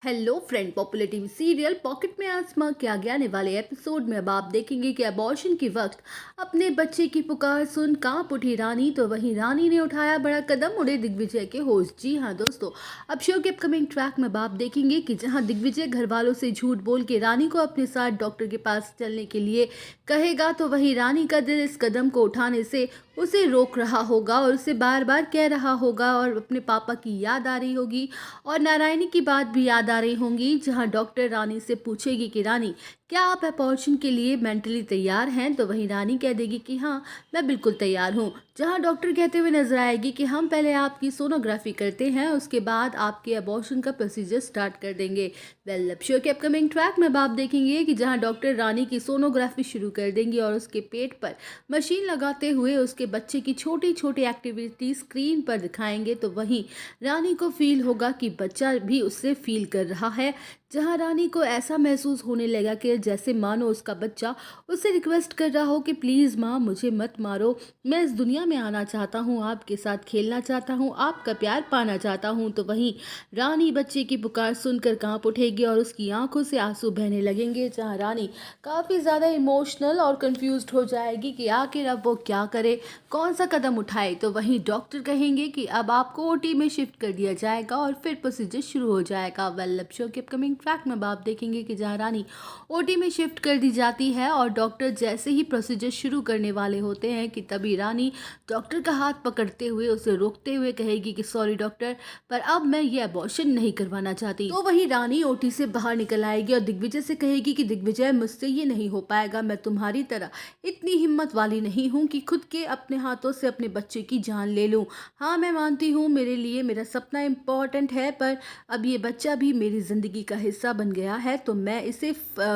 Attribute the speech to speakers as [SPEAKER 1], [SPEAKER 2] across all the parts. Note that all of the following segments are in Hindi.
[SPEAKER 1] Hello friend, popular TV serial pocket में आसमां के आगे आने वाले एपिसोड में अब आप देखेंगे कि अबॉर्शन के वक्त अपने बच्चे की पुकार सुन कांप उठी रानी, तो वहीं रानी ने उठाया बड़ा कदम, उड़े दिग्विजय के होश। जी हाँ दोस्तों, अब शो के अपकमिंग ट्रैक में अब आप देखेंगे कि जहां दिग्विजय घर वालों से झूठ बोल के रानी को अपने साथ डॉक्टर के पास चलने के लिए कहेगा, तो वहीं रानी का दिल इस कदम को उठाने से उसे रोक रहा होगा और उसे बार बार कह रहा होगा और अपने पापा की याद आ रही होगी और नारायणी की बात भी याद आ रही होंगी। जहां डॉक्टर रानी से पूछेगी कि रानी, क्या आप अबॉर्शन के लिए मेंटली तैयार हैं, तो वहीं रानी कह देगी कि हाँ, मैं बिल्कुल तैयार हूँ। जहां डॉक्टर कहते हुए नजर आएगी कि हम पहले आपकी सोनोग्राफी करते हैं, उसके बाद आपके अबॉर्शन का प्रोसीजर स्टार्ट कर देंगे। वेल, अब शो के अपकमिंग ट्रैक में आप देखेंगे कि जहां डॉक्टर रानी की सोनोग्राफी शुरू कर देंगे और उसके पेट पर मशीन लगाते हुए उसके बच्चे की छोटी छोटी एक्टिविटी स्क्रीन पर दिखाएंगे, तो वहीं रानी को फील होगा कि बच्चा भी उससे फील कर रहा है। जहां रानी को ऐसा महसूस होने लगा कि जैसे मानो उसका बच्चा उससे रिक्वेस्ट कर रहा हो कि प्लीज़ माँ, मुझे मत मारो, मैं इस दुनिया में आना चाहता हूँ, आपके साथ खेलना चाहता हूँ, आपका प्यार पाना चाहता हूँ। तो वहीं रानी बच्चे की पुकार सुनकर कांप उठेगी और उसकी आंखों से आंसू बहने लगेंगे। जहाँ रानी काफ़ी ज़्यादा इमोशनल और कंफ्यूज्ड हो जाएगी कि आखिर अब वो क्या करे, कौन सा कदम उठाए। तो वहीं डॉक्टर कहेंगे कि अब आपको ओटी में शिफ्ट कर दिया जाएगा और फिर प्रोसीजर शुरू हो जाएगा। वेल, अब शो के अपकमिंग ट्रैक में आप देखेंगे कि जहाँ रानी ओटी में शिफ्ट कर दी जाती है और डॉक्टर जैसे ही प्रोसीजर शुरू करने वाले होते हैं कि तभी रानी डॉक्टर का हाथ पकड़ते हुए उसे रोकते हुए कहेगी कि सॉरी डॉक्टर, पर अब मैं ये अबॉर्शन नहीं करवाना चाहती। तो वही रानी ओटी से बाहर निकल आएगी और दिग्विजय से कहेगी कि दिग्विजय, मुझसे ये नहीं हो पाएगा, मैं तुम्हारी तरह इतनी हिम्मत वाली नहीं हूँ कि खुद के अपने हाथों से अपने बच्चे की जान ले लूँ। हाँ, मैं मानती हूँ मेरे लिए मेरा सपना इम्पॉर्टेंट है, पर अब ये बच्चा भी मेरी ज़िंदगी का हिस्सा बन गया है, तो मैं इसे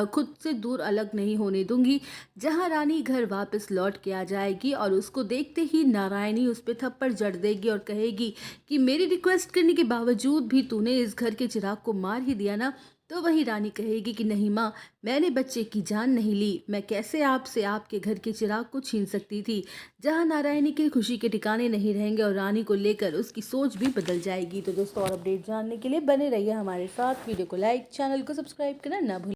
[SPEAKER 1] खुद से दूर अलग नहीं होने दूंगी। जहाँ रानी घर वापस लौट के आ जाएगी और उसको देखते ही नारायणी उस पर थप्पड़ जड़ देगी और कहेगी कि मेरी रिक्वेस्ट करने के बावजूद भी तूने इस घर के चिराग को मार ही दिया ना। तो वही रानी कहेगी कि नहीं माँ, मैंने बच्चे की जान नहीं ली, मैं कैसे आपसे आपके घर के चिराग को छीन सकती थी। जहां नारायणी की खुशी के ठिकाने नहीं रहेंगे और रानी को लेकर उसकी सोच भी बदल जाएगी। तो दोस्तों, और अपडेट जानने के लिए बने रहिए हमारे साथ। वीडियो को लाइक, चैनल को सब्सक्राइब करना ना भूलें।